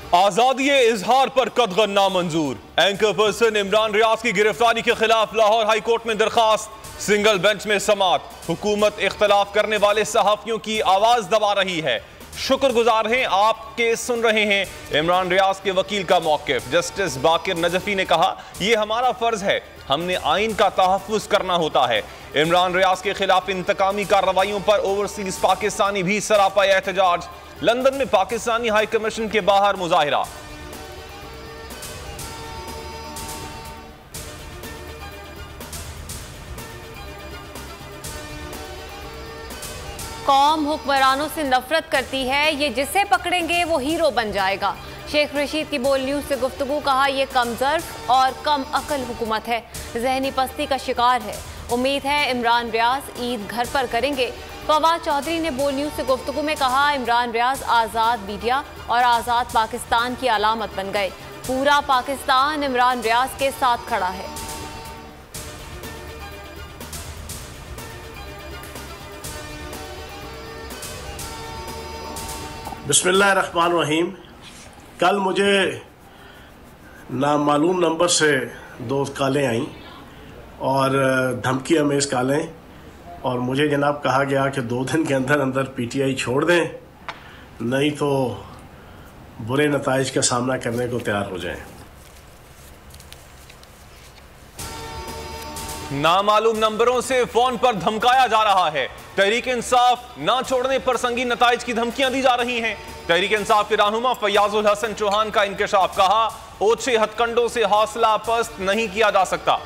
आजादी इजहार पर कतगन नामंजूर। एंकर पर्सन इमरान रियाज की गिरफ्तारी के खिलाफ लाहौर हाई कोर्ट में दरखास्त। सिंगल बेंच में समात। हुकूमत इख्तलाफ करने वाले सहाफियों की आवाज दबा रही है। शुक्रगुजार हैं आपके, सुन रहे हैं इमरान रियाज के वकील का मौक़िफ़। जस्टिस बाकिर नजफी ने कहा, यह हमारा फर्ज है, हमने आइन का तहफ़्फ़ुज़ करना होता है। इमरान रियाज के खिलाफ इंतकामी कार्रवाइयों पर ओवरसीज पाकिस्तानी भी सरापा एहतजाज। लंदन में पाकिस्तानी हाई कमीशन के बाहर मुजाहिरा। कौम हुक्मरानों से नफरत करती है, ये जिसे पकड़ेंगे वो हीरो बन जाएगा। शेख रशीद की बोल न्यूज से गुफ्तगू, कहा यह कमजोर और कम अकल हुकूमत है, जहनी पस्ती का शिकार है। उम्मीद है इमरान रियाज ईद घर पर करेंगे। फवाद चौधरी ने बोल न्यूज से गुफ्तगू में कहा, इमरान रियाज आज़ाद मीडिया और आज़ाद पाकिस्तान की अलामत बन गए। पूरा पाकिस्तान इमरान रियाज के साथ खड़ा है। बिस्मिल्लाहिर्रहमानिर्रहीम। कल मुझे नामालूम नंबर से 2 कॉलें आईं और धमकी अमेज़ कॉलें, और मुझे जनाब कहा गया कि 2 दिन के अंदर अंदर पीटीआई छोड़ दें, नहीं तो बुरे नताइज का सामना करने को तैयार हो जाएं। नामालूम नंबरों से फोन पर धमकाया जा रहा है। तहरीक इंसाफ ना छोड़ने पर संगीन नताइज की धमकियां दी जा रही हैं। तहरीक इंसाफ के रहनुमा फयाजुल हसन चौहान का इंकशाफ, कहा ओछे हथकंडों से हौसला पस्त नहीं किया जा सकता।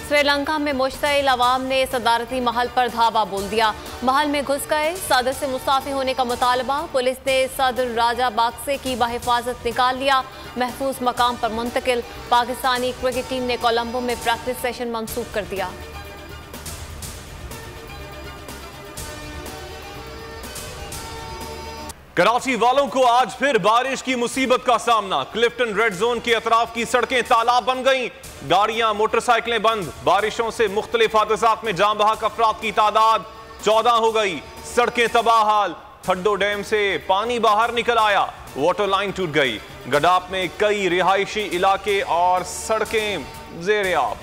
श्रीलंका में मुश्तइल अवाम ने सदारती महल पर धावा बोल दिया। महल में घुस गए, सदर से मुस्ताफी होने का मुतालबा। पुलिस ने सदर राजा बाक्से की बहिफाजत निकाल लिया, महफूज मकाम पर मुंतकिल। पाकिस्तानी क्रिकेट टीम ने कोलंबो में प्रैक्टिस सेशन मंसूख कर दिया। कराची वालों को आज फिर बारिश की मुसीबत का सामना। क्लिफ्टन रेड जोन के अतराफ की सड़कें तालाब बन गईं। गाड़ियां मोटरसाइकिलें बंद। बारिशों से मुख्तलिफ हादसात में जान बहक अफराद की तादाद 14 हो गई। सड़कें तबाह हाल। थड्डो डैम से पानी बाहर निकल आया। वाटर लाइन टूट गई। गडाप में कई रिहायशी इलाके और सड़कें जेर आब।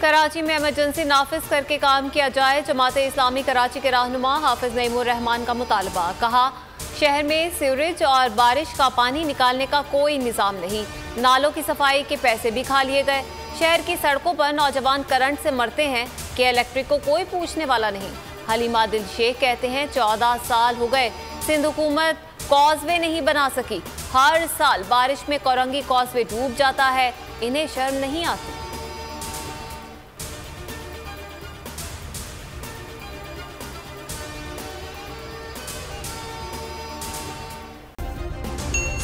कराची में इमरजेंसी नाफिज करके काम किया जाए। जमाते इस्लामी कराची के रहनुमा हाफिज नईमुर रहमान का मुतालबा, कहा शहर में सीवरेज और बारिश का पानी निकालने का कोई निज़ाम नहीं। नालों की सफाई के पैसे भी खा लिए गए। शहर की सड़कों पर नौजवान करंट से मरते हैं कि इलेक्ट्रिक को कोई पूछने वाला नहीं। हलीमा दिल शेख कहते हैं 14 साल हो गए, सिंध हुकूमत कॉजवे नहीं बना सकी। हर साल बारिश में कोरंगी कॉजवे डूब जाता है, इन्हें शर्म नहीं आती।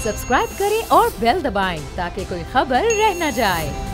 सब्सक्राइब करें और बेल दबाएं ताकि कोई खबर रह न जाए।